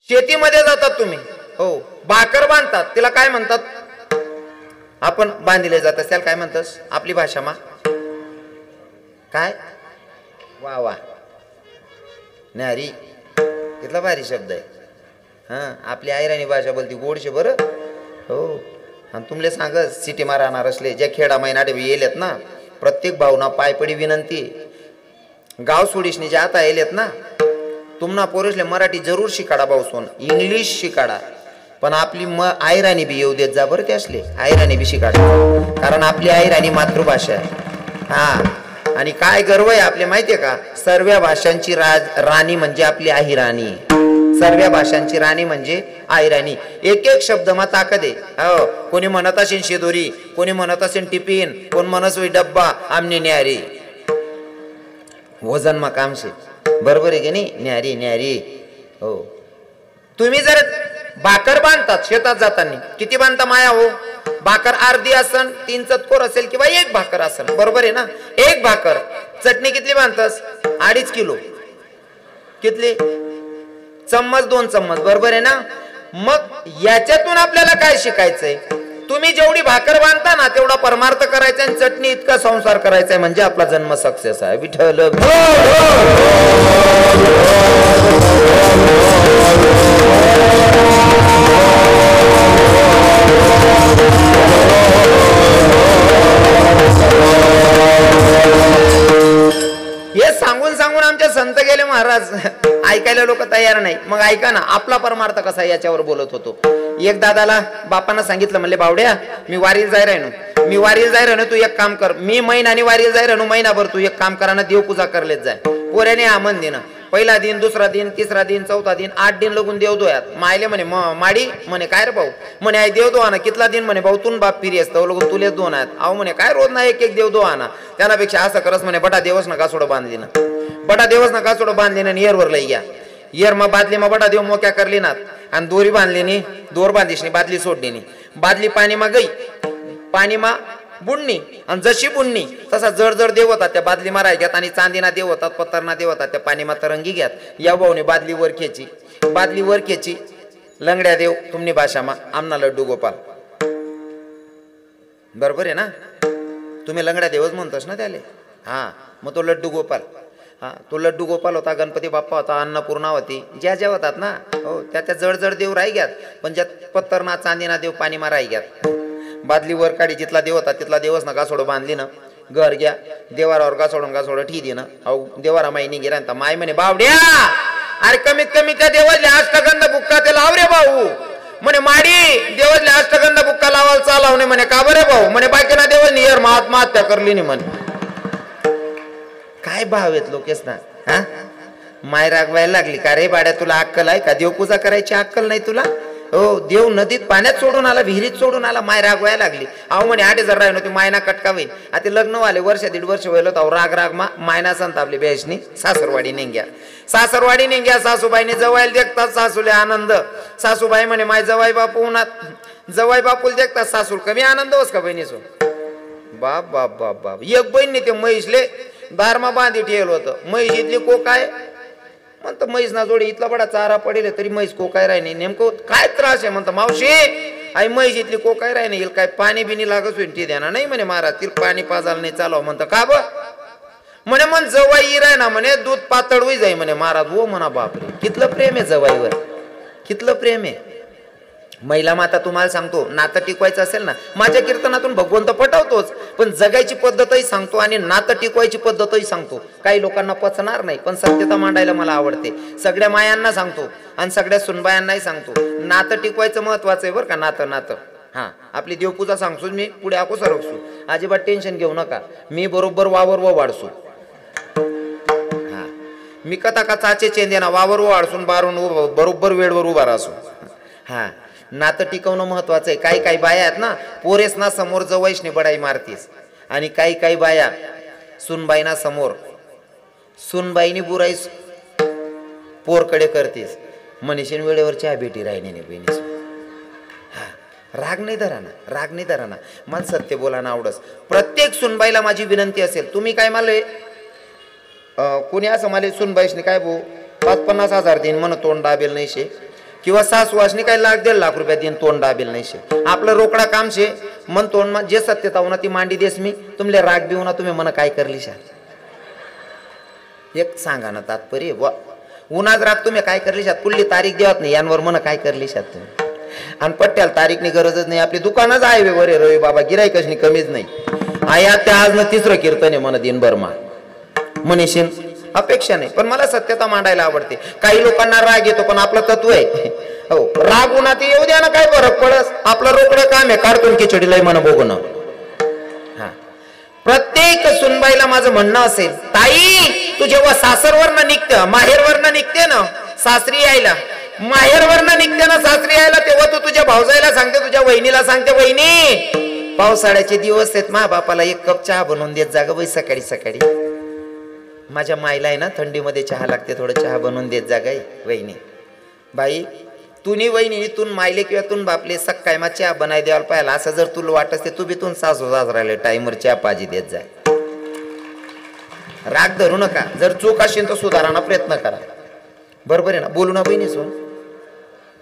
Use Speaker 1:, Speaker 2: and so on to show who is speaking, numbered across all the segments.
Speaker 1: शेतीमध्ये जातात तुम्ही, हो, भाकर बांधतात, तिला काय म्हणतात? आपण बांधिले जातात त्याला काय म्हणतात आपली भाषा मा? काय? वा वा, न्यारी, कितला भारी शब्द आहे. हा, आपली आयराणी भाषा बोलती गोडशे बरं. हो, आणि तुमले सांगत सिटी मा राहणार असले ज्या खेडा महिनाडे येलेत ना, प्रत्येक भावना पायपडी विनंती, गाव सोडीशने जे आता येलेत ना, तुम्हाला पोरेसले मराठी जरूर शिकाडा भाऊसोन, इंग्लिश शिकाडा, पण आपली आयराणी बी येऊ देत जा बरं. ते असले आयराणी बी शिकाडा, कारण आपली आयराणी मातृभाषा आहे. हा, आणि काय गर्व आहे आपले माहितीये का? सर्व भाषांची राणी म्हणजे आपली आहिराणी. सर्व भाषांची राणी म्हणजे आयराणी. एक एक शब्द मा ताकद आहे. हो, कोणी म्हणत असेल शेदोरी, कोणी म्हणत असेल टिफिन, कोण म्हणत डब्बा, आमने न्यारी वजन मा कामशे, बरोबर आहे की नाही? न्यारी न्यारी. हो, तुम्ही जर भाकर बांधतात शेतात जाताना, किती बांधता माया? हो, भाकर अर्धी असन, 3 चतकोर असेल किंवा 1 भाकर असेल, बरोबर आहे ना? 1 भाकर. चटणी किती बांधतास? 2.5 किलो. कितली? चम्मच 2 चम्मच, बरोबर आहे ना? मग याच्यातून आपल्याला काय शिकायचंय? तुम्ही जेवढी भाकर बांधता ना तेवढा परमार्थ करायचा, आणि चटणी इतका संसार करायचा, म्हणजे आपला जन्म सक्सेस आहे. विठ्ठल हे सांगून सांगून आमचे संत गेले महाराज, ऐकायला लोक तयार नाही. मग ऐका ना, आपला परमार्थ कसा याच्यावर बोलत होतो. एक दादाला बापानं सांगितलं, म्हणले बावड्या मी वारीला जाय राहिनो, तू एक काम कर, मी महिन्याने वारीला जाय राहिनो, महिनाभर तू एक काम करा ना, देवपूजा करलेत जाय. पोऱ्याने आमन दिनं, पहिला दिन, दुसरा दिन, तिसरा दिन, चौथा दिन, 8 दिन लगून देव दोयात. मायले म्हणे माडी, म्हणे काय रे भाऊ? म्हणे आई देव दो आणा. कितला दिन? म्हणे भाऊ तून बाप फिरी असतं लगून तुलेच 2 आहेत. अहो म्हणे काय रोज ना एक देव दो आणा. त्यापेक्षा असं करस म्हणे, बटा देवच नका सोडं बांधली ना, बटा देवच नका सोडं बांधली ना, येरवर लई घ्या. येर मा बादली मा बटा देव मोक्या करली ना, आणि दोरी बांधली नी, दोर बांधलीस नी, बादली सोडली नी, बादली पाणी मा गई, पाणी मा बुडणी, आणि जशी बुडणी तसा जड जड देव होतात त्या बादली माराय घ्यात, आणि चांदीना देव होतात, पत्तरना देव होतात, त्या पाणी मा तरंगी घ्यात. या भाऊने बादली वर खेची, लंगड्या देव तुमनी भाषा मा आमना लड्डू गोपाल, बरोबर आहे ना? तुम्ही लंगड्या देवच म्हणतोस ना त्याले. हा, मग तो लड्डू गोपाल, हा तो लड्डू गोपाल होता, गणपती बाप्पा होता, अन्नपूर्णा होती, ज्या होतात ना, हो त्या जड जड देव राही घ्यात, पण ज्यात पत्तरना चांदीना देव पाणी मा राही घ्यात. बादली वर काढी, जिथला देव होता तिथला देवच ना गासोडं बांधली ना, घर घ्या देवारावर गासोडं ठी दे ना. अहो देवारा माईनी गेला ना, माय म्हणे बावड्या अरे कमीत कमी त्या देवातले अष्टगंध बुक्का ते लाव रे भाऊ. म्हणे माडी देवातले अष्टगंध बुक्का लावायला चालाव नाही. म्हणे का बरे भाऊ? म्हणे बाकी ना देवानी यार आत्महत्या करली नाही. म्हणे काय भाव आहेत लोकेस ना. हा, माय रागवायला लागली का रे बाड्या? तुला अक्कल आहे का? देवपूजा करायची अक्कल नाही तुला? हो, देव नदीत पाण्यात सोडून आला, विहिरीत सोडून आला, माय रागवायला लागली. अहो म्हणे 8,000 राही नव्हती, मायना कटका होईल. आता लग्न वाले वर्ष 1.5 वर्ष व्हायला होतं. राग मा मायना संत आपली बेसनी सासरवाडी नेंग्या सासूबाईने जवायला देखतात सासूले आनंद. सासूबाई म्हणे माय जवाई बापू उन्हात, जवाई बापूला देखतात सासूल कमी आनंद होस का बहिणीसो? बाप बाप बाप बाप. एक बहिणी ते म्हैसले दारमा बांधी ठेवलं होतं. म्हैस इथली को काय म्हणतं, म्हैस ना जोडी इथला बडा चारा पडेल तरी म्हैस को काय राही नाही. नेमकं काय त्रास आहे म्हणतं मावशी? आई म्हैस इथली को काय राही नाही, काय पाणी बिनी लागत होईल ती द्या ना. नाही म्हणे महाराज तिला पाणी पाजायला नाही चालव. म्हणतं का ब? म्हणे मन जवाई राय ना म्हणे दूध पातळ होई जाई म्हणे. महाराज हो म्हणा. बापरे कितलं प्रेम आहे जवाईवर, कितलं प्रेम आहे. महिला माता तुम्हाला सांगतो, नातं टिकवायचं असेल ना, माझ्या कीर्तनातून भगवंत पटवतोच, पण जगायची पद्धतही सांगतो आणि नातं टिकवायची पद्धतही सांगतो. काही लोकांना पचणार नाही, पण सत्यता मांडायला मला आवडते. सगळ्या मायांना सांगतो आणि सगळ्या सुनबायांनाही सांगतो, नातं टिकवायचं महत्वाचं आहे बरं का. नातं हा, आपली देवपूजा सांगतो मी, पुढे आको सरकसू, अजिबात टेन्शन घेऊ नका. मी बरोबर वावर व वाढसू. हा, मी कथा का चाचे चेंदे ना, वावर व वाढसून बारून बरोबर वेळवर उभा राहसू. हा, नातं टिकवणं महत्वाचं आहे. काही काही बाया आहेत ना, पोरेस ना समोर जवैशने बडाई मारतीस, आणि काही काही बाया सुनबाईना समोर सुनबाईनी बुराई पोरकडे करतीस. मनीषीन वेळेवर चहा भेटी राहिली नाही बहिणीस. हा, राग नाही धरा ना. मला सत्य बोलायला आवडस. प्रत्येक सुनबाईला माझी विनंती असेल, तुम्ही काय मला कोणी असं मला सुनबाईशने काय भाऊ 50,000 देईन म्हण तोंड दाबेल नाही शे, किंवा सासू वासनी काय लाख 1.5 लाख रुपया देईन तोंड दाबेल नाही शे आपलं रोकडा काम शे मन तोंड जे सत्यता होना ती मांडी देस मी तुमले राग बिवना तुम्ही मन काय करली शा एक सांगा ना तात्पर्य उन्हात रात तुम्ही काय करली शात पुढली तारीख देवत नाही यांवर मन काय करली शात तुम्ही आणि पट्ट्याला तारीखनी गरजच नाही आपली दुकानच आहे बरे रवी बाबा गिराईकशनी कमीच नाही आया त्या आज न 3रं कीर्तन आहे मन दिन बर्मा मनीषीन अपेक्षा नाही पण मला सत्यता मांडायला आवडते काही लोकांना राग येतो पण आपलं तत्व आहे हो राग उन्हात येऊ द्या ना काय फरक पडस आपलं रोकडं काम आहे कार्टून खिचडीला मन बघणं हा प्रत्येक सुनबाईला माझं म्हणणं असेल ताई तू जेव्हा सासरवरनं निघतं माहेरवरनं निघते ना सासरी यायला माहेरवरनं निघते ना सासरी यायला तेव्हा तू तुझ्या भाऊजाईला सांगते तुझ्या वहिनीला सांगते वहिनी पावसाळ्याचे दिवस आहेत मा बापाला 1 कप चहा बनवून देत जा ग बाई सकाळी सकाळी माझ्या माईला आहे ना थंडीमध्ये चहा लागते थोडं चहा बनवून देत जा गाई वहिनी बाई तुनी वहिनी तून मायले किंवा तून बापले सकाळी मा चहा बनाय द्यायला पाहिला असं जर तुला वाटत असते तू बी तून सासू सासराले टाइमवर चहा पाजी देत जाय राग धरू नका जर चूक असेल तर सुधारायला प्रयत्न करा बरोबर आहे ना बोलू ना बहिणी सोन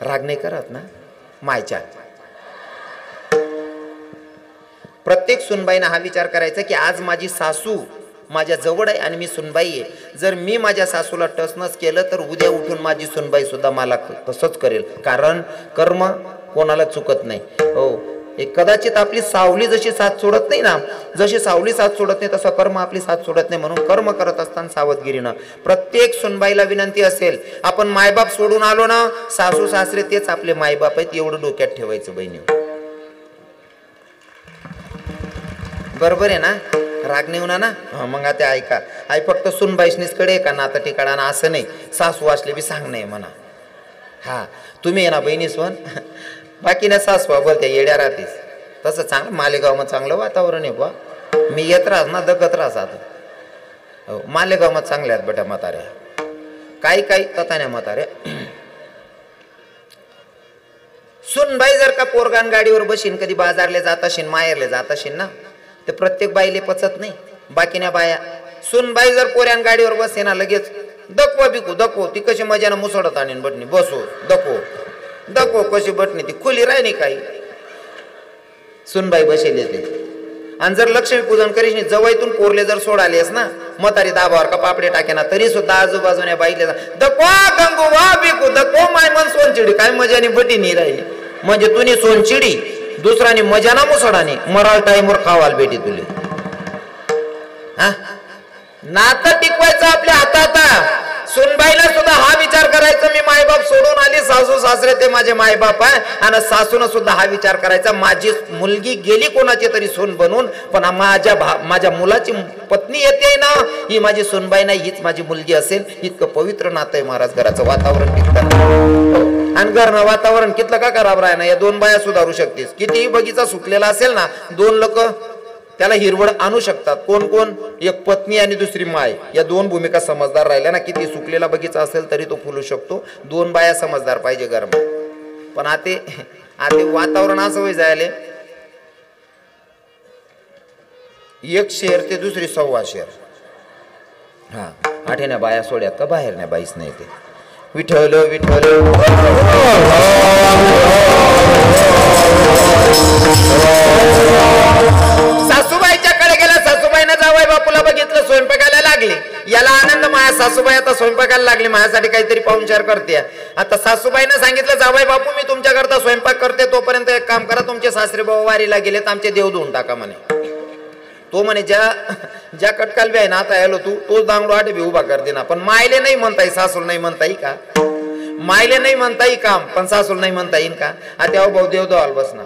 Speaker 1: राग नाही करत ना मायच्या प्रत्येक सुनबाईनं हा विचार करायचा की आज माझी सासू माझ्या जवळ आहे आणि मी सुनबाई आहे जर मी माझ्या सासूला टसनस केलं तर उद्या उठून माझी सुनबाई सुद्धा मला तसंच करेल कारण कर्म कोणाला चुकत नाही हो एक कदाचित आपली सावली जशी साथ सोडत नाही ना जशी सावली साथ सोडत नाही तसं कर्म आपली साथ सोडत नाही म्हणून कर्म करत असताना सावधगिरीनं प्रत्येक सुनबाईला विनंती असेल आपण मायबाप सोडून आलो ना सासू सासरे तेच आपले मायबाप आहेत एवढं डोक्यात ठेवायचं बहिणी बरोबर आहे ना राग नेऊ ना मग आता ऐका आई फक्त सुनबाईशनीच कडे का नातं ठिकाणा ना असं नाही सासू असले बी सांग नाही म्हणा हा तुम्ही आहे ना बहिणी सोन बाकी ना सासवा बोलते येड्या राहतेस तसं चांगलं मालेगाव मध्ये चांगलं वातावरण आहे बा मी येत राहत ना दगत राहत आता हो मालेगाव मध्ये चांगल्या आहेत बेटा म्हाताऱ्या काही ततान्या म्हाताऱ्या सुनबाई जर का पोरगान गाडीवर बशीन कधी बाजारले जात असेल माहेरले जात असेल ना ते प्रत्येक बाईले पचत नाही बाकीच्या बाया सुनबाई जर पोऱ्यान गाडीवर बसे ना लगेच दकवा बिकू दकव ती कशी मजानं मुसडत आणीन बटणी बसो दकव कशी बटणी ती खुली राही नाही काही सुनबाई बसेल येते आणि जर लक्ष्मी पूजन करीस नाही जवळतून पोरले जर सोडालेस ना म्हातारी दाबावर का पापडे टाके ना तरी सुद्धा आजूबाजूने बाईले दकवा गंगू वा बिकू दकव माय मन सोनचिडी काय मजानी बटी नाही राहिली म्हणजे तुनी सोनचिडी दुसरानी मजाना मुसडानी मराल टाइमवर खावाल बेटी तुले हा नातं टिकवायचं आपल्या हातात सुनबाईला सुद्धा हा विचार करायचा मी मायबाप सोडून आली सासू सासरे ते माझे मायबाप आहे आणि सासून सुद्धा हा विचार करायचा माझी मुलगी गेली कोणाची तरी सून बनून पण माझ्या मुलाची पत्नी येते ना ही माझी सुनबाई नाही हीच माझी मुलगी असेल इतकं पवित्र नातं आहे महाराज घराचं वातावरण टिकतं आणि घरनं वातावरण कितलं का खराब राह ना या 2 बाया सुधारू शकतेस कितीही बगीचा सुकलेला असेल ना 2 लोक त्याला हिरवळ आणू शकतात कोण कोण एक पत्नी आणि दुसरी माय या 2 भूमिका समजदार राहिल्या ना किती सुकलेला बगीचा असेल तरी तो फुलू शकतो 2 बाया समजदार पाहिजे घरात पण आते वातावरण असं होई जायले एक शेर ते दुसरी 1.25 शेर हा आठेण्या बाया सोड्यात का बाहेरण्या बाईच नाही ते विठ्ठल विठ्ठल सासूबाईच्या कडे गेला सासूबाईनं जावई बापूला बघितलं स्वयंपाकाला लागले याला आनंद माझ्या सासूबाई आता स्वयंपाकाला लागली माझ्यासाठी काहीतरी पाहुणचार करते आता सासूबाईनं सांगितलं जावई बापू मी तुमच्याकरता स्वयंपाक करते तोपर्यंत एक काम करा तुमचे सासरे भाऊ वारीला गेलेत आमचे देव धुवून टाका म्हणे तो म्हणे ज्या कटकाल बी आहे ना आता आलो तोच दांगडो आठ बी उभा करते ना पण मायले नाही म्हणताय सासूल नाही म्हणता येईल का मायले नाही म्हणता येईल काम पण सासूल नाही म्हणता येईल का आता भाऊ देव धुवाल बसना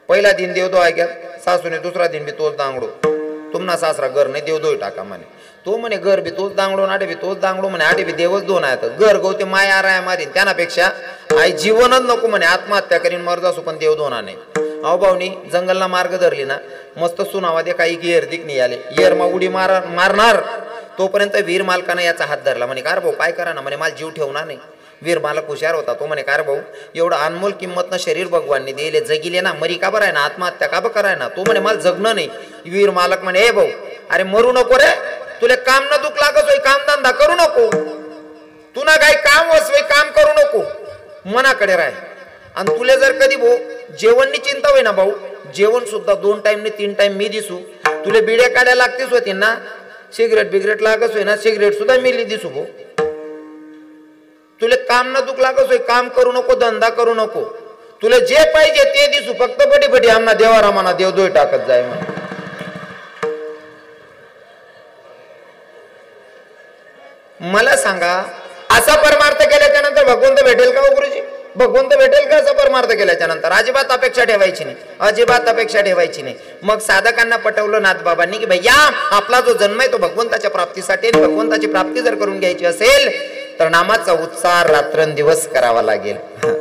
Speaker 1: पहिला दिन देव धुवाय घ्या सासूने दुसरा दिन बी तोच दांगडो तुमना सासरा घर नाही देव धुई टाका म्हणे तो म्हणे घर बी तोच दांगडो आठे बी तोच दांगडो म्हणे आठे बी देवच 2 आहेत घर गवते माय आराय मारीन त्यापेक्षा आई जीवनच नको म्हणे आत्महत्या करीन मर्ज असू पण देव 2 नाही अहो भाऊनी जंगलला मार्ग धरली ना मस्त सुनावा दे काही गियर दिक नाही आले येर मा उडी मारणार तोपर्यंत वीर मालकानं याचा हात धरला म्हणे कार भाऊ काय करा ना म्हणे मला जीव ठेवणार नाही वीर मालक हुशार होता तो म्हणे कार भाऊ एवढं अनमोल किंमतनं शरीर भगवानने दिले जगिले ना मरी का बरं आहे ना आत्महत्या का कराय ना तो म्हणे मला जगणं नाही वीर मालक म्हणे हे भाऊ अरे मरू नको रे तुला काम न दुख लागत होय काम धंदा करू नको तुला काही काम वसवय काम करू नको मनाकडे राह. आणि तुला जर कधी भाऊ जेवणनी चिंता होई ना भाऊ, जेवण सुद्धा 2 टाइम ने 3 टाइम मी दिसू, तुला बिड्या काढायला लागतेच होती ना, सिगरेट बिगरेट लागत होय ना, सिगरेट सुद्धा मी दिसू भाऊ. तुला काम न दुख लागत होय, काम करू नको, धंदा करू नको, तुला जे पाहिजे ते दिसू, फक्त बटी बटी आम्हाला देवारामाना देव दोय टाकत जाय म्हणून. मला सांगा असा परमार्थ केल्याच्या नंतर भगवंत भेटेल का गुरुजी? भगवंत भेटेल का असा परमार्थ केल्याच्या नंतर? अजिबात अपेक्षा ठेवायची नाही, अजिबात अपेक्षा ठेवायची नाही. मग साधकांना पटवलं नाथबाबांनी की भैया आपला जो जन्म आहे तो भगवंताच्या प्राप्तीसाठी, भगवंताची प्राप्ती जर करून घ्यायची असेल तर नामाचा उच्चार रात्रंदिवस करावा लागेल.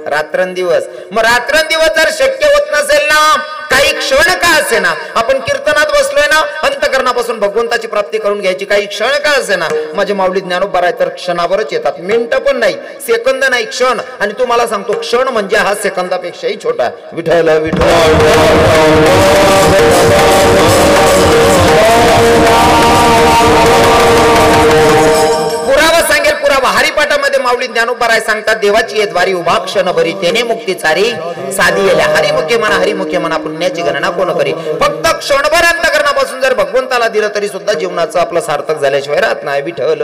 Speaker 1: रात्रंदिवस. मग रात्रंदिवस जर शक्य होत नसेल ना, काही क्षण का असे ना, आपण कीर्तनात बसलोय ना, अंतकरणापासून भगवंताची प्राप्ती करून घ्यायची, काही क्षण का असे ना, माझे माऊली ज्ञानोबा राय तर क्षणावरच येतात, मिनिट पण नाही, सेकंद नाही, क्षण. आणि तुम्हाला सांगतो क्षण म्हणजे हा सेकंदापेक्षाही छोटा. विठ्ठल विठ्ठल पुरावा सांगेल पुरावा. हरिपाठामध्ये माऊली ज्ञानोबा राय सांगतात, देवाची येद्वारी उभा क्षण भरी तेने मुक्ती चारी साधी येल्या. हरिमुखे म्हणा पुण्याची गणना कोण करी. फक्त क्षणभर अंतकरणापासून जर भगवंताला दिलं तरी सुद्धा जीवनाचं आपलं सार्थक झाल्याशिवाय राहत नाही. विठ्ठल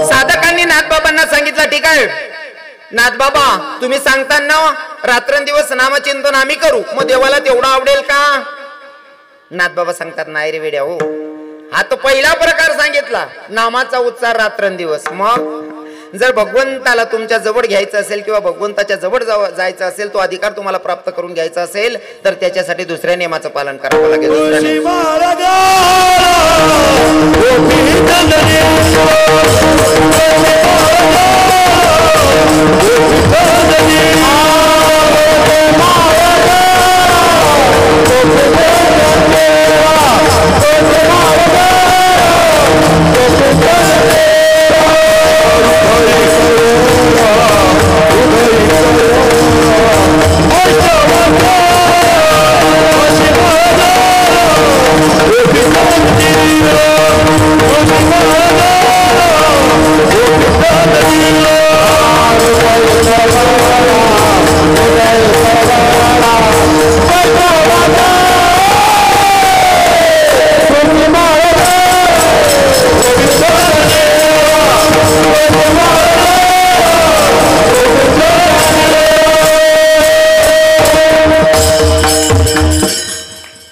Speaker 1: साधकांनी नाथबाबांना सांगितलं, ठीक आहे नाथबाबा तुम्ही सांगताना रात्रंदिवस नामचिंतन आम्ही करू, मग देवाला तेवढं आवडेल का? नाथबाबा सांगतात नाही रे वेड्या हो, हा तो पहिला प्रकार सांगितला नामाचा उच्चार रात्रंदिवस. मग जर भगवंताला तुमच्या जवळ घ्यायचं असेल किंवा भगवंताच्या जवळ जायचं असेल, तो अधिकार तुम्हाला प्राप्त करून घ्यायचा असेल तर त्याच्यासाठी दुसऱ्या नियमाचं पालन करावं लागेल.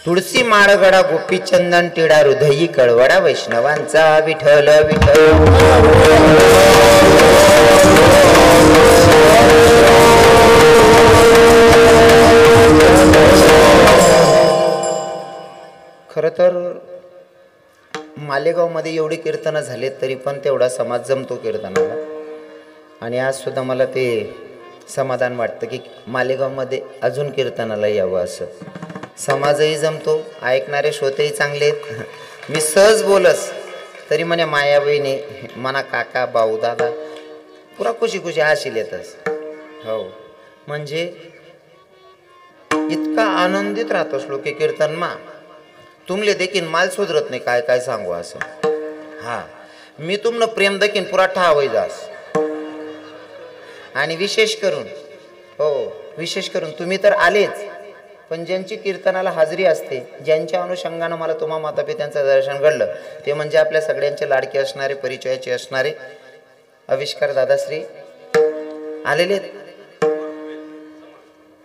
Speaker 1: तुळसी माळगडा गोपी चंदन टिळा हृदयी कळवडा वैष्णवांचा. विठ्ठल विठ्ठल खर तर मालेगाव मध्ये एवढी कीर्तन झाले तरी पण तेवढा समाज जमतो कीर्तनाला. आणि आज सुद्धा मला ते समाधान वाटतं की मालेगाव मध्ये अजून कीर्तनाला यावं. असं समाजही जमतो, ऐकणारे श्रोतेही चांगले आहेत. मी सहज बोलस तरी म्हणे माया बहिणी मना काका भाऊ दादा पुरा खुशी खुशी हाशील येतच. हो म्हणजे इतका आनंदित राहतोस लोक कीर्तन मा, तुमले देखील माल सुधरत नाही काय काय सांगू असं. हा मी तुमनं प्रेम देखील पुरा ठावई जास. आणि विशेष करून विशेष करून तुम्ही तर आलेच, पण ज्यांची कीर्तनाला हाजरी असते, ज्यांच्या अनुषंगानं मला तुम्हा माता पित्यांचं दर्शन घडलं, ते म्हणजे आपल्या सगळ्यांचे लाडके असणारे, परिचयाचे असणारे आविष्कार दादाश्री आलेले.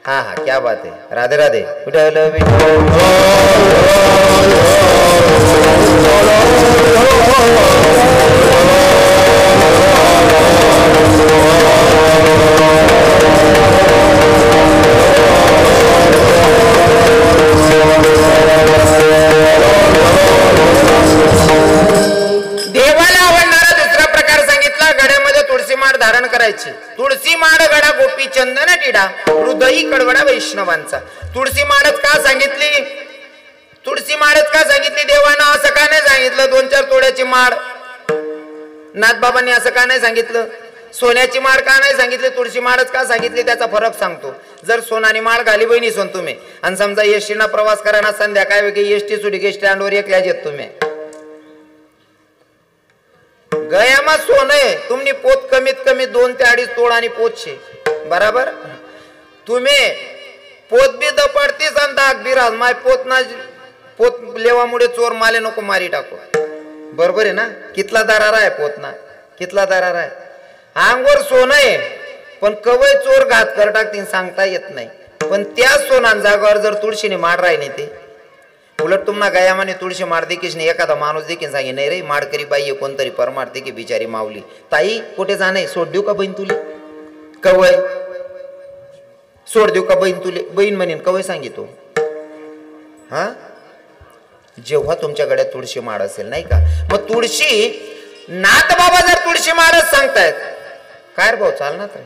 Speaker 1: हा हा क्या बात आहे. राधे राधे. देवाला आवडणारा दुसरा प्रकार सांगितला, गड्यामध्ये तुळशी माळ धारण करायची. तुळशी माळ गडा गोपी चंदन टिडा हृदयी कडवडा वैष्णवांचा. तुळशी माळच का सांगितली? तुळशी माळच का सांगितली देवानं? असं का नाही सांगितलं 2-4 तोड्याची माळ? नाथबाबांनी असं का नाही सांगितलं? सोन्याची माळ का नाही सांगितली? तुळशी माळच का सांगितली? त्याचा फरक सांगतो. जर सोनानी माळ घाली बहिणी सोन तुम्ही आणि समजा एसटीना प्रवास करा ना, संध्याकाळ वेगळी एसटी सुटी गे स्टँडवर एकल्याच येत तुम्ही, गयामा सोनं तुम्ही पोत कमीत कमी 2 ते 2.5 तोड आणि पोतशे बराबर. तुम्ही पोत बी दपडतीस आणि दाग बिराज माय पोत ना पोत लेवामुळे चोर माले नको मारी टाको. बरोबर आहे ना? कितला दरार आहे पोत ना, कितला दरार आहे. अंगवर सोनं आहे पण कवय चोर घात कर टाकतील सांगता येत नाही. पण त्या सोनान जागावर जर तुळशीने माड राहिली ते उलट तुम्हाला गयामाने तुळशी माड देखील नाही. एखादा माणूस देखील सांगे नाही रे माडकरी बाई कोणतरी परमारते की बिचारी माऊली ताई कुठे जाणे सोड देऊ का बहीण तुले? कवय सोड देऊ का बहीण तुले? बहीण म्हणेन कवय सांगितो. हा जेव्हा तुमच्या गड्यात तुळशी माळ असेल नाही का, मग तुळशी नाथ बाबा जर तुळशी माळच सांगतायत काय रे भाऊ चालणार रे?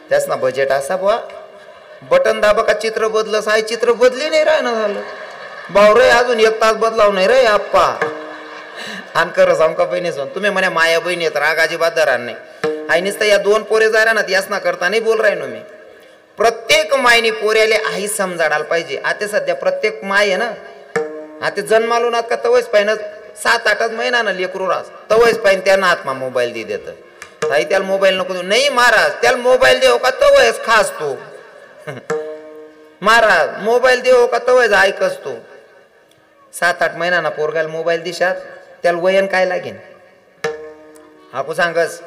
Speaker 1: त्याच ना बजेट असा बुवा बटन दाबा का चित्र बदल साय चित्र बदली नाही राहणं झालं भाऊ रे. अजून 1 तास बदलाव नाही रे आप्पा. आणि खरं सांग का बहिणी सोन तुम्ही म्हणे माया बहिणी आहेत राग अजिबात धरा नाही. आईनीच तर या 2 पोरे जायला ना याच ना करता नाही बोल राहिनो मी. प्रत्येक मायनी पोऱ्याले आई समजाडायला पाहिजे. आता सध्या प्रत्येक माय आहे ना आता जन्मालो ना का तवच पाहिजे 7-8 महिना ना लेकरू रास तवच पाहिजे त्यांना हातमा मोबाईल दे देत ताई त्याला मोबाईल नको नाही महाराज त्याला मोबाईल देऊ का तवयच खास तो महाराज मोबाईल देऊ का तवयच ऐकस तो. 7-8 महिना ना पोरगाला मोबाईल दिशात त्याला वयन काय लागेल आपू सांगस.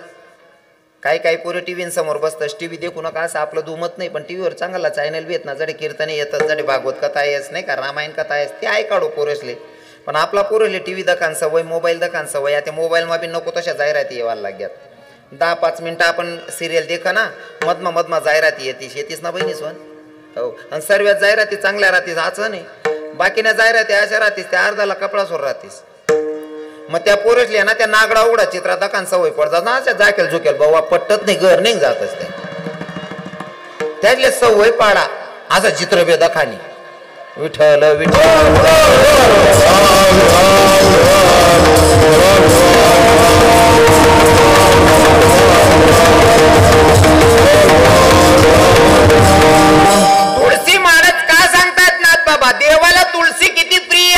Speaker 1: काही पोरं टीव्ही समोर बसतात टीव्ही देखू नका असं आपलं दुमत नाही. पण टीव्हीवर चांगला चॅनल बी येत ना जडे कीर्तने येतात जडे भागवत कथा आहेस नाही का रामायण कथा आहेस ते ऐ काढू पोरसले. पण आपला पोरले टीव्ही दखान सवय मोबाईल दखान सवय आता मोबाईल मा बी नको तशा जाहिराती येवायला लाग्यात. 10-5 मिनिटं आपण सिरियल देखा ना मधमा जाहिराती येतीस ना बहिणीस वन हो. आणि सर्व जाहिराती चांगल्या राहतीस असं नाही बाकीना जाहिराती अशा राहतीस त्या अर्धाला कपडा सोर राहतीस. मग त्या पोरसल्या ना त्या नागडा उघडा चित्रा दखान सवय पडतात ना अशा जाकेल झुकेल बाबा पट्टत नाही घर नाही जातच ते त्यातले सवय पाडा असं चित्र बे दखानी विठ्ठल विठ्ठल. तुळशी माळच का सांगतात नाथ बाबा? देवाला तुळशी किती प्रिय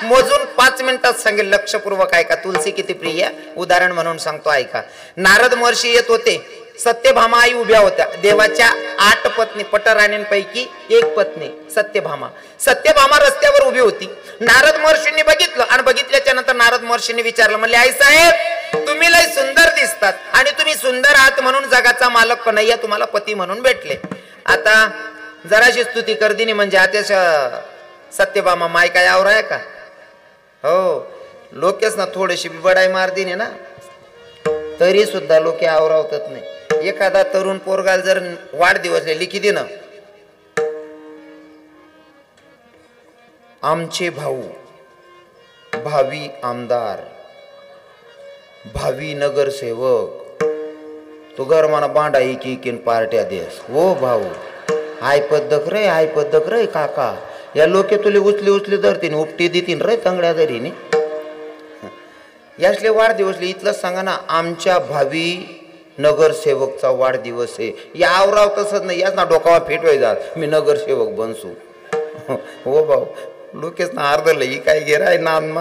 Speaker 1: मोजून 5 मिनिटात सांगेल लक्षपूर्वक ऐका. तुळशी किती प्रिय उदाहरण म्हणून सांगतो ऐका. नारद महर्षी येत होते सत्यभामा आई उभ्या होत्या. देवाच्या 8 पत्नी पटराण्यांपैकी 1 पत्नी सत्यभामा. सत्यभामा रस्त्यावर उभी होती. नारद महर्षींनी बघितलं आणि बघितल्याच्या नंतर नारद महर्षींनी विचारलं म्हणले आई साहेब तुम्ही लय सुंदर दिसतात आणि तुम्ही सुंदर आहात म्हणून जगाचा मालक कन्हैया तुम्हाला पती म्हणून भेटले. आता जराशी स्तुती कर दिनी म्हणजे आता सत्यभामा माय काय आवरा आहे का हो. लोकेच ना थोडीशी बडाई मार दिने ना तरी सुद्धा लोके आवरावतात नाही. एखादा तरुण पोरगाल जर वाढदिवसले लिखी दे ना आमचे भाऊ भावी आमदार भावी नगरसेवक तो गरमाना बांडा एकीन पार्ट्या देस हो भाऊ आय पद्धक रे काका या लोके तुले उचली धरतीन उपटी देतीन रे तंगड्या दरीने. यासले वाढदिवसले इथलंच सांगा ना आमच्या भावी नगरसेवकचा वाढदिवस आहे. या आवराव तसंच नाही याच ना डोकावा फिट व्हाय जात मी नगरसेवक बनसू हो भाऊ लोकेच ना अर्धलं ही काय गेराय नानमा.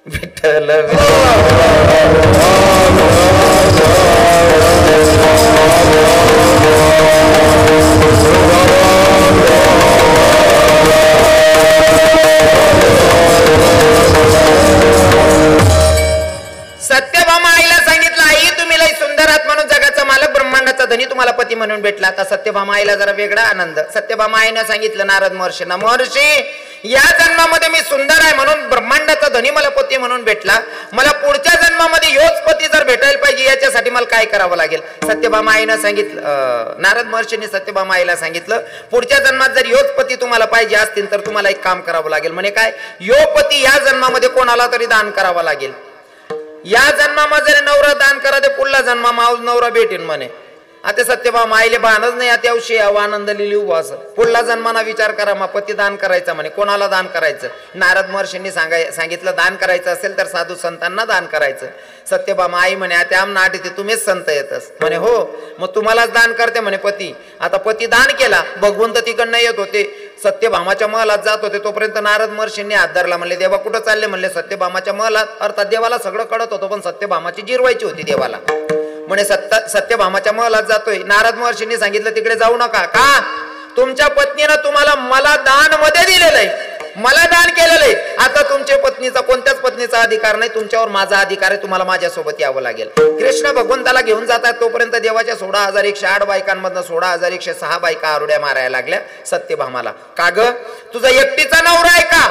Speaker 1: विठ्ठल सत्यभामा आईला सांगितलं आई तुम्ही लय सुंदर आहात म्हणून जगाचा मालक ब्रह्मांडाचा धनी तुम्हाला पती म्हणून भेटला. आता सत्यभामा आईला जरा वेगळा आनंद. सत्यभामा आईने सांगितलं नारद महर्षींना महर्षी या जन्मामध्ये मी सुंदर आहे म्हणून ब्रह्मांडाचा धनी मला पती म्हणून भेटला. मला पुढच्या जन्मामध्ये योच पती जर भेटायला पाहिजे याच्यासाठी मला काय करावं लागेल? सत्यभामा आईने सांगितलं नारद महर्षींनी सत्यभामा आईला सांगितलं पुढच्या जन्मात जर योच पती तुम्हाला पाहिजे असतील तर तुम्हाला एक काम करावं लागेल. म्हणे काय? यो पती या जन्मामध्ये कोणाला तरी दान करावा लागेल. या जन्मामा जरी नवरा दान करा ते पुढला जन्मामा नवरा भेटेन म्हणे. आता सत्यभामा आईले बाणच नाही आता औषधी आनंद लिहिली उभा असं. पुढला जन्माना विचार करा मग पती दान करायचा म्हणे. कोणाला दान करायचं? नारद महर्षींनी सांगितलं दान करायचं असेल तर साधू संतांना दान करायचं. सत्यभामा आई म्हणे आता आम नाट येते तुम्हीच संत येतस म्हणे. हो मग तुम्हालाच दान करते म्हणे पती. आता पती दान केला भगवंत तिकडनं येत होते सत्यभामाच्या महलात जात होते. तोपर्यंत नारद महर्षींनी हात धरला. म्हणले देवा कुठं चालले? म्हणले सत्यभामाच्या महलात. अर्थात देवाला सगळं कळत होतं पण सत्यभामाची जिरवायची होती देवाला. म्हणे सत्यभामाच्या महलात जातोय. नारद महर्षींनी सांगितलं तिकडे जाऊ नका. का? तुमच्या पत्नीनं तुम्हाला मला दान मध्ये दिलेलं आहे, मला दान केलेलं आहे. आता तुमच्या पत्नीचा कोणत्याच पत्नीचा अधिकार नाही, तुमच्यावर माझा अधिकार आहे. तुम्हाला माझ्यासोबत यावं लागेल. कृष्ण भगवंताला घेऊन जातात तोपर्यंत देवाच्या 16,108 बायकांमधनं 16,106 बायका आरुड्या मारायला लागल्या सत्यभामाला. का ग तुझा एकटीचा नवरा आहे का?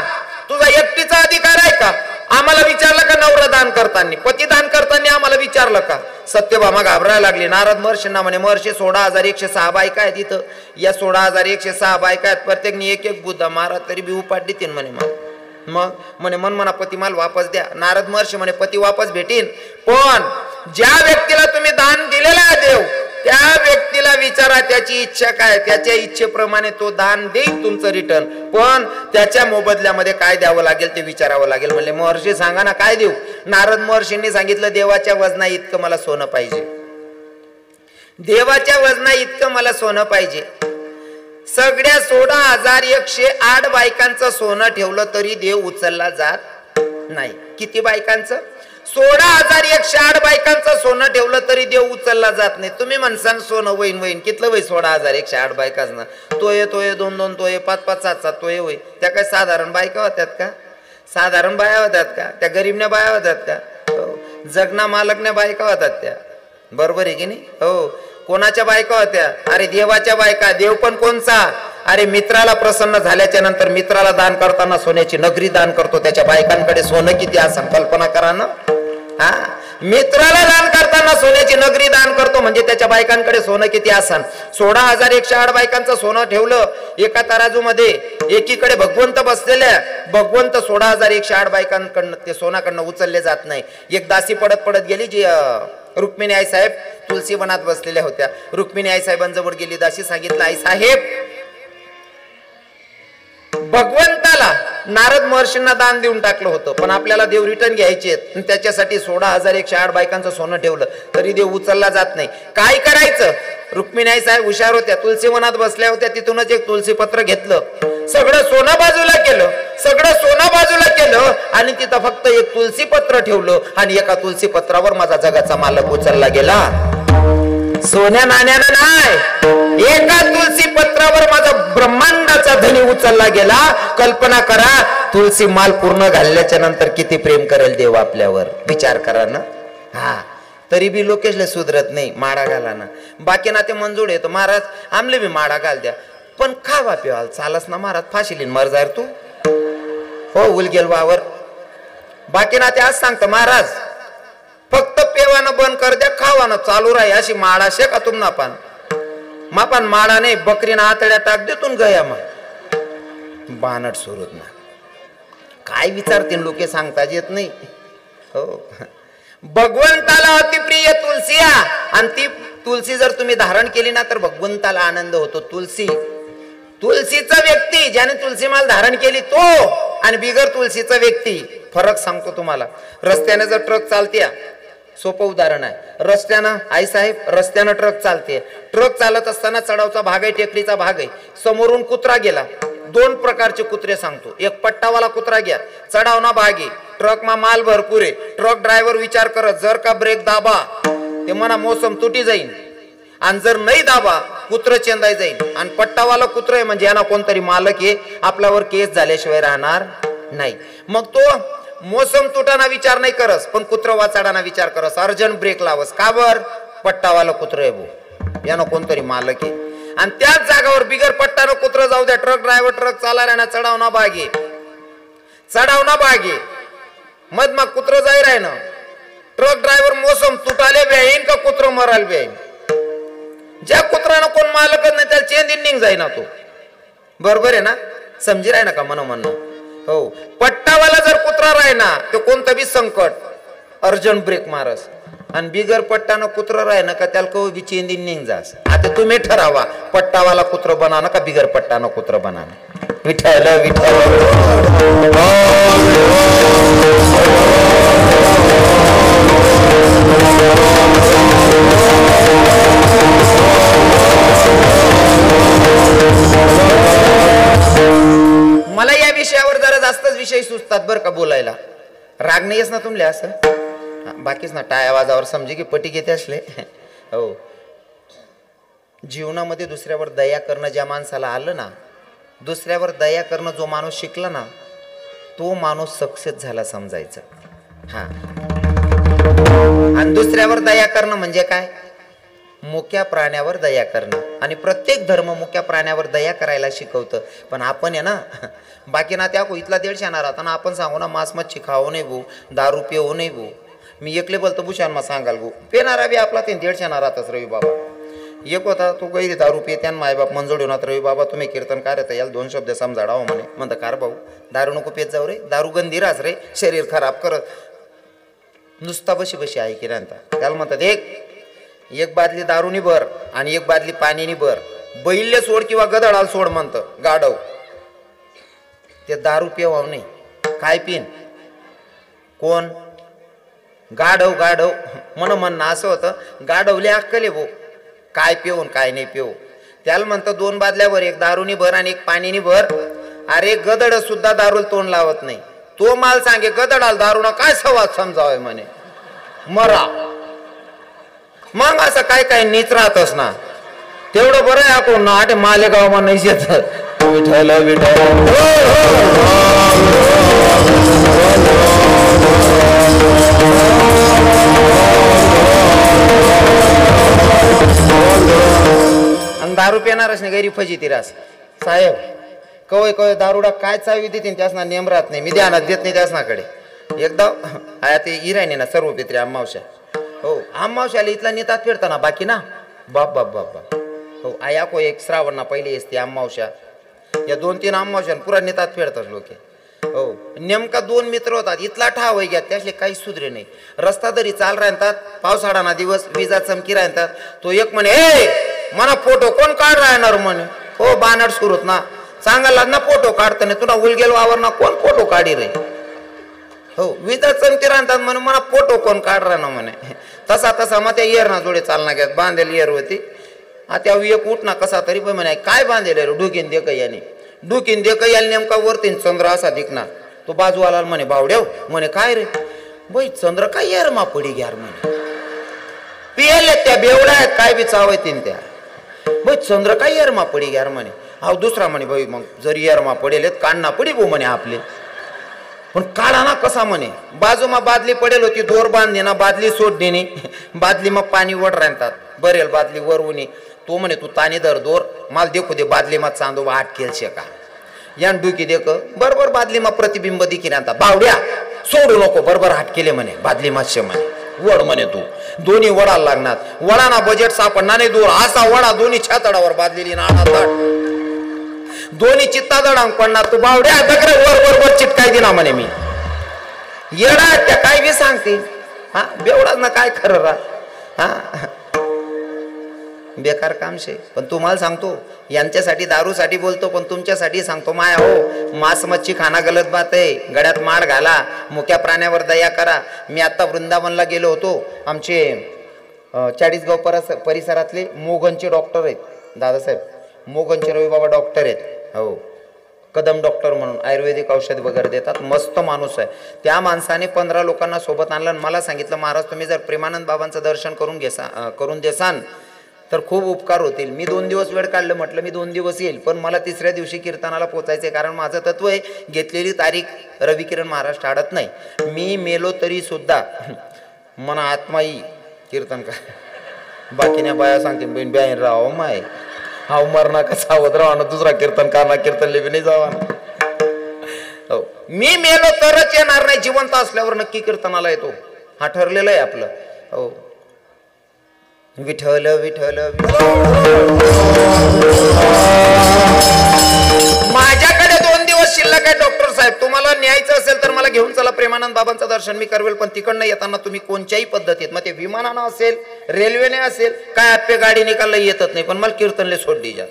Speaker 1: तुझा एकटीचा अधिकार आहे का? आम्हाला विचारलं का नवरा दान करताना, पती दान करताना आम्हाला विचारलं का? सत्यभामा घाबरायला लागली. नारद महर्षींना म्हणे महर्षी 16,106 बायका आहेत इथं. या 16,106 बायका आहेत, प्रत्येकनी एक एक बुद्धा मारा तरी बी उपाट देतील म्हणे. मग म्हणे मन म्हणा पती माल वापस द्या. नारद महर्षी म्हणे पती वापस भेटीन पण ज्या व्यक्तीला तुम्ही दान दिलेलं आहे देव त्या व्यक्तीला विचारा त्याची इच्छा काय, त्याच्या इच्छेप्रमाणे तो दान देईल तुमचं रिटर्न. पण त्याच्या मोबदल्यामध्ये काय द्यावं लागेल ते विचारावं लागेल. म्हणले महर्षी सांगा ना काय देऊ? नारद महर्षींनी सांगितलं देवाच्या वजना इतकं मला सोनं पाहिजे. देवाच्या वजना इतकं मला सोनं पाहिजे. सगळ्या 16,108 बायकांचं सोनं ठेवलं तरी देव उचलला जात नाही. किती बायकांचं? 16,108 बायकांचं सोनं ठेवलं तरी देव उचलला जात नाही. तुम्ही म्हणसान सोनं वहीन वहीन कितलं वय? 16,108 बायकांना तोये 2-2 तोये 5-5 7-7 तोये वय. त्या काय साधारण बायका होत्यात का? साधारण बाया होत्यात का? त्या गरीबण्या बाया होत्यात का? जगना मालकण्या बायका होतात त्या. बरोबर आहे की नाही? हो. कोणाच्या बायका होत्या? अरे देवाच्या बायका. देव पण कोणचा? अरे मित्राला प्रसन्न झाल्याच्या नंतर मित्राला दान करताना सोन्याची नगरी दान करतो. त्याच्या बायकांकडे सोनं किती असं कल्पना करा ना. हा मित्राला दान करताना सोन्याची नगरी दान करतो म्हणजे त्याच्या बायकांकडे सोनं किती असन. 16,108 बायकांचं सोनं ठेवलं एका तराजू मध्ये. एकीकडे भगवंत बसलेल्या. भगवंत 16,108 बायकांकडनं ते सोनाकडनं उचलले जात नाही. एक दासी पडत पडत गेली जी रुक्मिणी आई साहेब तुलसी वनात बसलेल्या होत्या. रुक्मिणी आई साहेबांजवळ गेली. दासी सांगितलं आई साहेब भगवंताला नारद महर्षींना दान देऊन टाकलं होतं पण आपल्याला देव रिटर्न घ्यायचे आहेत. त्याच्यासाठी 16,108 बायकांचं सोनं ठेवलं तरी देव उचलला जात नाही. काय करायचं? रुक्मिणी आई साहेब हुशार होत्या. तुलसी वनात बसल्या होत्या. तिथूनच एक तुलसी पत्र घेतलं. सगळं सोनं बाजूला केलं. सगळं सोनं बाजूला केलं आणि तिथं फक्त एक तुलसी पत्र ठेवलं आणि एका तुलसी पत्रावर माझा जगाचा मालक उचलला गेला. सोन्या नाण्यानं नाही, एका तुलसी पत्रावर माझा ब्रह्मांडाचा धनी उचलला गेला. कल्पना करा तुलसी माल पूर्ण घालल्याच्या नंतर किती प्रेम करेल देव आपल्यावर. विचार करा ना. हा तरी बी लोकेशला सुधरत नाही. माडा घाला ना. बाकी ना ते मंजूर येतो महाराज आमले बी माडा घाल द्या पण खावा पिवाल चालस ना महाराज. फाशीलीन मर जायर तू. हो उलगेल वावर. बाकी ना ते आज सांगतो महाराज फक्त पेवानं बंद कर द्या खावानं चालू राही. अशी माडा शे का तुम ना पान मापान माडा नाही बकरीना आतड्या टाक देतून गया मग बानट सुरूत ना. काय विचारतील लोके सांगताच येत नाही. हो भगवंताला अतिप्रिय तुलसी आणि ती तुलसी जर तुम्ही धारण केली ना तर भगवंताला आनंद होतो. तुलसीचा व्यक्ती ज्याने तुलसी माल धारण केली तो आणि बिगर तुलसीचा व्यक्ती फरक सांगतो तुम्हाला. रस्त्याने जर ट्रक चालते सोपं उदाहरण आहे. रस्त्यानं आई साहेब रस्त्यानं ट्रक चालते. ट्रक चालत असताना चढावचा भाग आहे टेकडीचा भाग आहे. समोरून कुत्रा गेला. 2 प्रकारचे कुत्रे सांगतो. एक पट्टावाला कुत्रा घ्या चढावना भाग आहे. ट्रक मा माल भरपूर आहे. ट्रक ड्रायव्हर विचार करत जर का ब्रेक दाबा ते म्हणा मोसम तुटी जाईल आणि जर नाही दाबा कुत्र चेंदाय जाईल. आणि पट्टावाला कुत्र आहे म्हणजे यांना कोणतरी मालक आहे आपल्यावर केस झाल्याशिवाय राहणार नाही. मग तो मोसम तुटाना विचार नाही करस पण कुत्र वाचाडाना विचार करस. अर्जंट ब्रेक लावस. का बर? पट्टावाला कुत्र आहे भाऊ यानं कोणतरी मालक आहे. आणि त्याच जागावर बिगर पट्टानं कुत्र जाऊ द्या. ट्रक ड्रायव्हर ट्रक चालणाऱ्यांना चढावना भागे मध मग कुत्र जाई राय ना. ट्रक ड्रायव्हर मोसम तुटाले बेईन का कुत्र मराल बेईन. ज्या कुत्रानं कोण मालकच नाही त्याला चेंज इंडिंग जाई ना तो. बरोबर आहे ना. समजी राय ना का म्हणणं. हो पट्टावाला जर कुत्रा राही ना तो कोणतं बी संकट अर्जंट ब्रेक मारस आणि बिगर पट्टानं कुत्र राह ना का त्याला कव बिचेंदी निघ जास. आता तुम्ही ठरावा पट्टावाला कुत्र बनाना का बिगर पट्टानं कुत्र बनाना. विठ्ठल विठ्ठल मला या विषयावर जरा जास्तच विषय सुचतात बरं का बोलायला. राग नाहीच ना तुमले असं. बाकीच ना टाया वाजावर समजे की पटी घेते असले. हो जीवनामध्ये दुसऱ्यावर दया करणं ज्या माणसाला आलं ना, दुसऱ्यावर दया करणं जो माणूस शिकला ना, तो माणूस सक्सेस झाला समजायचं. हा आणि दुसऱ्यावर दया करणं म्हणजे काय? मुक्या प्राण्यावर दया करणं. आणि प्रत्येक धर्म मुक्या प्राण्यावर दया करायला शिकवतं. पण आपण आहे ना बाकी ना त्या इथला 150 राहता ना आपण सांगू ना मांस मच्छी खाऊ नाही भाऊ, दारू पिऊ नाही भाऊ. मी एकले बोलतो भूषण मा सांगाल भाऊ पेणारा बी आपला 150 राहतच. रवी बाबा एक होता तो गैरी दारू पिते आणि मायबाप मंजूर होणार. रवी बाबा तुम्ही कीर्तन कार्यत याला 2 शब्द समजाडावं म्हणे. म्हणतं कार भाऊ दारू नको पेत जाऊ रे, दारू गंदी रास रे, शरीर खराब करत. नुसता बशी बशी आहे की राहता. त्याला म्हणतात एक बादली दारूनी भर आणि एक बादली पाणीनी भर. बैल्य सोड किंवा गदळाला सोड म्हणतं गाढव. ते दारू पिवाव नाही. काय पिन कोण? गाढव. गाढव म्हणणं असं होतं गाढवले अक्कले भाऊ काय पिऊन काय नाही पिऊ. त्याला म्हणतं 2 बादल्यावर एक दारूनी भर आणि एक पाणीनी भर. अरे गदड सुद्धा दारूला तोंड लावत नाही. तो माल सांगे गदडाला दारूना काय संवाद समजावय म्हणे मरा. मग असं काय काय नीच राहतस ना. तेवढं बरं आहे आपण ना आठ मालेगाव मा नाही येत. विठ्ठल विठ्ठल आणि दारू पिणारच नाही गैरी फजिती रास. साहेब कवय कवय दारुडा काय चावी देते त्यासना नेम राहत नाही. मी ध्यानात देत नाही त्यासनाकडे. एकदा आया ते इराणी ना सर्व पित्री अमावश्या. हो अमावश्याला इथला नेतात फिरताना बाकी ना बाप बाप बाप बाप. हो आया को एक श्रावण ना पहिले असते अमावश्या. या 2-3 अमावश्या पुरा नेतात फिरतात लोक. हो नेमका 2 मित्र होतात. इथला ठाव घ्या त्यासले काही सुधरे नाही. रस्ता तरी चाल राहतात. पावसाळा दिवस विजा चमकी राहतात. तो एक म्हणे ए मला फोटो कोण काढ राहणार म्हणे. हो बानड सुरूत ना सांगायला ना फोटो काढताना तुला उलगेल वावर ना कोण फोटो काढी रे. हो विजा चमकी राहतात म्हणे मला फोटो कोण काढ राहणार म्हणे. तसा तसा मग त्या इयर ना जोडे चालना घ्यात बांधेल इयर होती. आता एक उठ ना कसा तरी पण म्हणे काय बांधेल रे ढुकीन दे काही याने ढुकीन दे काही याला नेमका वरतीन चंद्र असा दिखना. तो बाजूवाला म्हणे भावड्याव म्हणे काय रे बाई चंद्र काय यार मा पडी घ्यार म्हणे. पियले त्या बेवड्या आहेत काय बी चावतीन त्या. बाई चंद्र काय यार मा पडी घ्यार म्हणे. हा दुसरा म्हणे भाई मग जरी यार मा पडेल काढना पडी भो म्हणे आपले. पण काढा ना कसा म्हणे. बाजूमा बादली पडेल होती दोर बांधणे ना बादली सोडणे नाही. बादली मग पाणी वड राहतात बरेल बादली वरवून. तो म्हणे तू तानी दर दोर माल देखू दे बादली मा चांदोबा हाट केलशे का यान डुकी देख बरोबर बादली मा प्रतिबिंब दिखी राहता. बावड्या सोडू नको बरोबर हाट केले म्हणे बादली मातशे म्हणे. वड म्हणे तू दोन्ही वडाला लागणार. वडाना बजेट सापडणार नाही. दूर असा वडा दोन्ही छातडावर बादलेली नाणा दोन्ही चित्ता दडांग पडणार. तू बावड्या दगड वर वर चिटकाय दिना म्हणे मी. येडा त्या काय बी सांगते. हा बेवडाच ना काय खरं रा. हा बेकार काम शे. पण तुम्हाला सांगतो यांच्यासाठी दारूसाठी बोलतो पण तुमच्यासाठी सांगतो माया हो मांस मच्छी खाना गलत बात आहे. गड्यात माळ घाला मुक्या प्राण्यावर दया करा. मी आता वृंदावनला गेलो होतो. आमचे 40गाव परिसरातले मोगनचे डॉक्टर आहेत दादासाहेब मोगनचे रवी बाबा डॉक्टर आहेत. हो कदम डॉक्टर म्हणून आयुर्वेदिक औषध वगैरे देतात. मस्त माणूस आहे. त्या माणसाने 15 लोकांना सोबत आणलं आणि मला सांगितलं महाराज तुम्ही जर प्रेमानंद बाबांचं दर्शन करून देसान तर खूप उपकार होतील. मी 2 दिवस वेळ काढलं. म्हटलं मी 2 दिवस येईल पण मला 3ऱ्या दिवशी कीर्तनाला पोचायचे. कारण माझं तत्व आहे घेतलेली तारीख रविकिरण महाराज टाळत नाही. मी मेलो तरी सुद्धा मना आत्माई कीर्तन का बाकीने बाया सांगते बहीण ब्याईन राव माय हा मरणा का सावध राहा ना दुसरा कीर्तन करणार कीर्तन लिबी नाही जावा. हो मी मेलो तरच येणार नाही. जिवंत असल्यावर नक्की कीर्तनाला येतो. हा ठरलेलं आहे आपलं. हो विठ्ठल विठ्ठल माझ्याकडे 2 दिवस शिल्लक आहे. डॉक्टर साहेब तुम्हाला न्यायचं असेल तर मला घेऊन चला प्रेमानंद बाबांचं दर्शन मी करवेल, पण तिकडनं येताना तुम्ही कोणत्याही पद्धतीत, मग ते विमानानं असेल, रेल्वेने असेल, काय आपल्या गाडी निकालला येतच नाही, पण मला कीर्तनले सोड दीजा.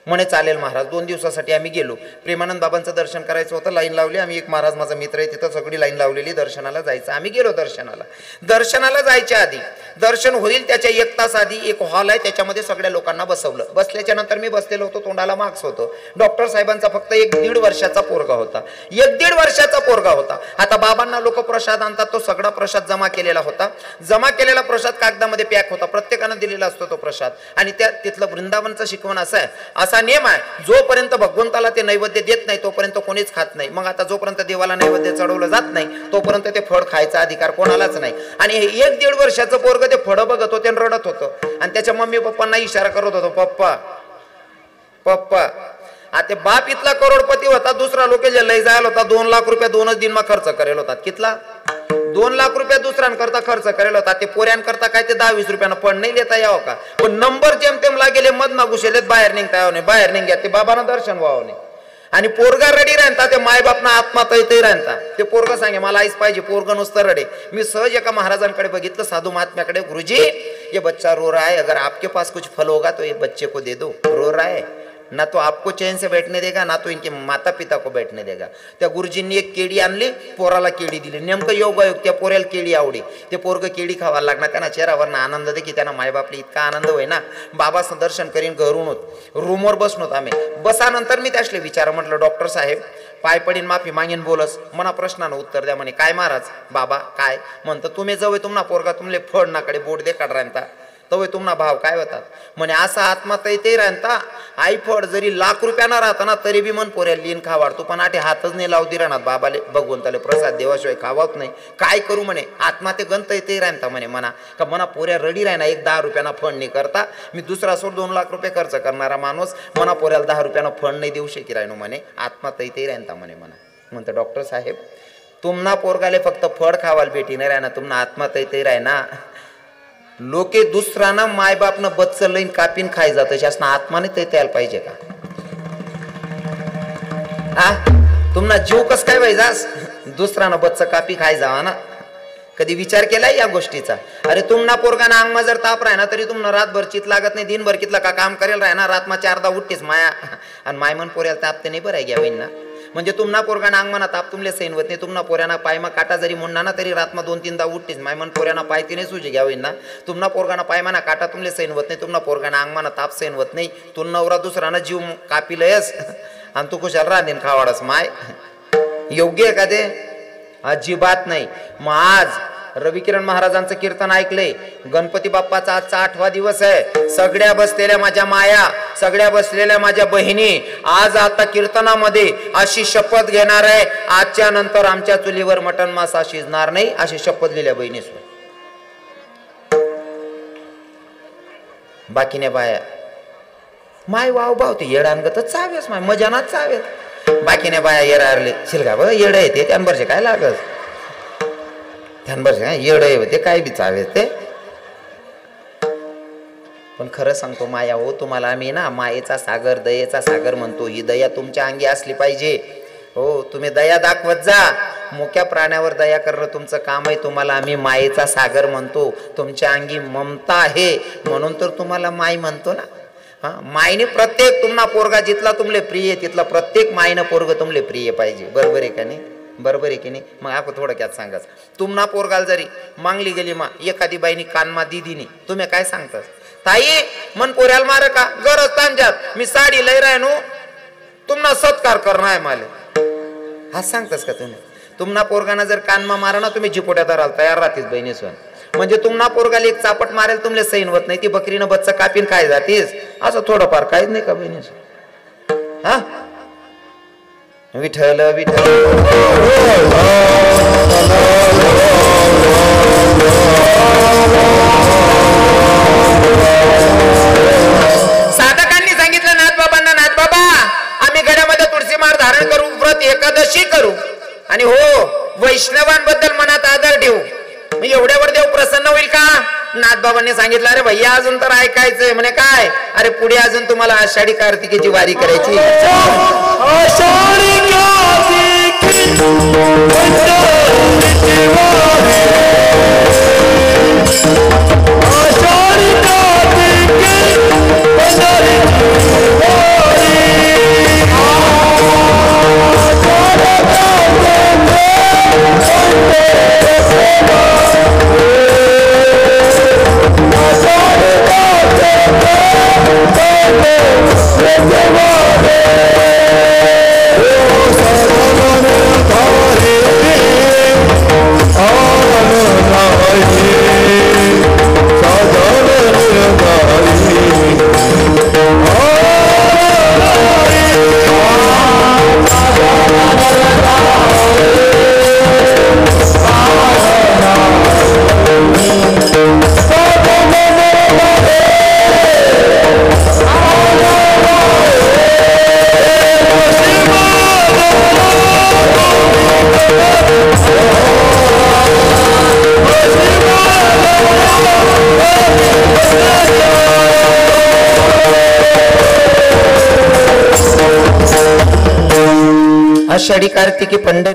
Speaker 1: म्हणे चालेल महाराज. 2 दिवसासाठी आम्ही गेलो. प्रेमानंद बाबांचं दर्शन करायचं होतं, लाईन लावली आम्ही. एक महाराज माझा मित्र आहे, तिथं सगळी लाईन लावलेली, दर्शनाला जायचं. आम्ही गेलो दर्शनाला. दर्शनाला जायच्या आधी, दर्शन होईल त्याच्या 1 तास आधी एक हॉल आहे, त्याच्यामध्ये सगळ्या लोकांना बसवलं. बसल्याच्या नंतर मी बसलेलो होतो, तोंडाला मास्क होतं. डॉक्टर साहेबांचा फक्त 1-1.5 वर्षाचा पोरगा होता. 1-1.5 वर्षाचा पोरगा होता. आता बाबांना लोक प्रसाद आणतात, तो सगळा प्रसाद जमा केलेला होता. जमा केलेला प्रसाद कागदामध्ये पॅक होता, प्रत्येकानं दिलेला असतो तो प्रसाद. आणि त्या तिथलं वृंदावनचं शिकवण असं आहे, असा नेम आहे, जोपर्यंत भगवंताला ते नैवेद्य देत नाही तोपर्यंत कोणीच खात नाही. मग आता जोपर्यंत देवाला नैवेद्य चढवलं जात नाही तोपर्यंत ते फळ खायचा अधिकार कोणालाच नाही. आणि 1-1.5 वर्षाचं पोरग ते फळ बघत होते आणि रडत होतं. आणि त्याच्या मम्मी पप्पांना इशारा करत होतो, पप्पा पप्पा. आता बाप इथला करोडपती होता, दुसरा लोक जे लय जायला होता, 2 लाख रुपये 2च दिनमा खर्च करेल होता. कितला? 2 लाख रुपये दुसऱ्यांकरता खर्च करेल होता. ते पोऱ्यांकरता काय ते 10-20 रुपयानं पण नाही देता यावं का? पण नंबर जेमतेम लागेले, मधना घुसेलेत, बाहेर निघता यावं नाही, बाहेर निघ्या ते बाबांना दर्शन व्हावं नाही. आणि पोरगा रडी राहता, ते मायबापना आत्मा तैतही राहता. ते पोरगा सांगे मला आईच पाहिजे, पोरगा नुसतं रडे. मी सहज एका महाराजांकडे बघितलं, साधू महात्म्याकडे, गुरुजी ये बच्चा रो रहा है, अगर आपके पास कुछ फल होगा तो ये बच्चे को दे दो, रो रहा है, ना तो आपको चैन से बैठने देगा ना तो इनके माता पिता को बैठने देगा. त्या गुरुजींनी एक केळी आणली, पोराला केळी दिली. नेमकं योगायोग त्या पोऱ्याला केळी आवडी. ते पोरग केळी खावा लागणार. त्यांना चेहऱ्यावर आनंद दे की त्यांना मायबापली इतका आनंद होय ना. बाबाचं दर्शन करीन घरून होत, रूमवर बसणोत आम्ही. बसानंतर मी त्यासले विचार म्हटलं, डॉक्टर साहेब पाय पडीन माफी मागेन बोलस, मना प्रश्नानं उत्तर द्या. म्हणे काय महाराज? बाबा काय म्हणतं, तुम्ही जवळ तुम्हाला पोरगा तुमले फड नाकडे बोट दे काढरांता तवय तुम्हाला भाव काय होतात. म्हणे असा आत्मा तैते राहता, आई फड जरी लाख रुपयाना राहता ना तरी बी मन पोऱ्या लिन खावाडतो, पण आठे हातच नाही लावती राहणार बाबाले, भगवंताले प्रसाद देवाशिवाय खावाच नाही. काय करू म्हणे, आत्मा ते गण तैते राहता म्हणे. म्हणा का मना पोऱ्या रडी राहणार, 10 रुपयाना फंड नाही करता, मी दुसरा सोड 2 लाख रुपये खर्च करणारा माणूस मना पोऱ्याला 10 रुपयाना फंड नाही देऊ शकी राहिनो म्हणे. आत्मा तैते राहता म्हणे. म्हणा म्हणतं डॉक्टर साहेब तुम्हाला पोरगाले फक्त फळ खावायला भेटी नाही राहणार, तुम्हाला आत्मा तैते राहना. लोके दुसराना मायबापनं बच्चं लईन कापीन खाय जात, शासना आत्माने ते त्याला पाहिजे का? तुम्हाला जीव कस काय व्हायचास दुसरानं बच्चं कापी खाय जावा ना? कधी विचार केलाय या गोष्टीचा? अरे तुम्हाला पोरगाना अंगमा जर ताप राहना तरी तुम्हाला रातभर चित लागत नाही, दिनभर कितला का काम करेल राहणार, रातमा 4दा उठतेच माया. आणि मायमन पोऱ्याला ताप ते नाही बरं घ्या ना. म्हणजे तुम्हाला पोरगाना अंगमाना ताप तुमले सैन होत नाही, तुम्हाला पोऱ्याना पायमा काटा जरी म्हणणा ना तरी रातमा 2-3दा उठतेच. मायमन पोऱ्याना पाय तिने सुजे घ्यावी ना. तुम्हाला पोरगाना पायमाना काटा तुमले सैन होत नाही, तुम्हाला पोरगाना अंगमाना ताप सैन होत नाही, तू नवरा दुसराना जीव कापिलयस आणि तू कुशाल राहतीन खावाडस. माय योग्य आहे का ते? अजिबात नाही. मग आज रविकिरण महाराजांचं कीर्तन ऐकले, गणपती बाप्पाचा आजचा 8वा दिवस आहे. सगळ्या बसलेल्या माझ्या माया, सगळ्या बसलेल्या माझ्या बहिणी आज आता कीर्तनामध्ये अशी शपथ घेणार आहे, आजच्या नंतर आमच्या चुलीवर मटण मासा शिजणार नाही, अशी शपथ लिहिल्या बहिणीस. बाकीने बाया माय वाव भावते येडांगतच चावेस, माय मजानाच चावेस. बाकीने बाया येरारले शिलगा ब येड येते त्यांबरचे काय लागत, त्यांबरचे काय येड होते काय बी चावेस ते. पण खरं सांगतो माया हो तुम्हाला आम्ही ना मायेचा सागर, दयेचा सागर म्हणतो. ही दया तुमच्या अंगी असली पाहिजे हो. तुम्ही दया दाखवत जा. मोक्या प्राण्यावर दया करणं तुमचं काम आहे. तुम्हाला आम्ही मायेचा सागर म्हणतो. तुमच्या अंगी ममता आहे म्हणून तर तुम्हाला माय म्हणतो ना. मायने प्रत्येक तुम्हाला पोरगा जिथला तुमले प्रिय तिथला प्रत्येक मायनं पोरग तुमले प्रिय पाहिजे. बरोबर आहे का नाही? बरोबर आहे की नाही? मग आपण थोडक्यात सांगाच, तुम्हाला पोरगाल जरी मागली गेली मा एखादी बाईनी कानमा दिदीनी, तुम्ही काय सांगतास? ताई मन पोऱ्याला मार का गरज तांजात मी साडी लय राहनो तुम्हाला सत्कार करणार आहे मला, हा सांगतास का तुम्ही? तुम्हाला पोरगाना जर कानमा मारा ना तुम्ही जिपोट्या धरायला तयार राहतीस बहिणी सण. म्हणजे तुम्हाला पोरगाला एक चापट मारेल तुमले सैन होत नाही, ती बकरीनं बच्चा कापीन काय जातीस असं थोडंफार काहीच नाही का बहिणी? हा विठ्ठल विठ्ठल साधकांनी सांगितलं नाथ बाबांना, नाथ बाबा आम्ही गड्यामध्ये तुळशी माळ धारण करू, व्रत एकादशी करू आणि हो वैष्णवांबद्दल मनात आदर ठेवू. एवढ्यावर देव प्रसन्न होईल का? नाथ बाबांनी सांगितलं अरे भैया अजून तर ऐकायचंय. म्हणे काय? अरे पुढे अजून तुम्हाला आषाढी कार्तिकेची वारी करायची. आषाढी कार्तिक आषाढी कार्तिकी पंढरी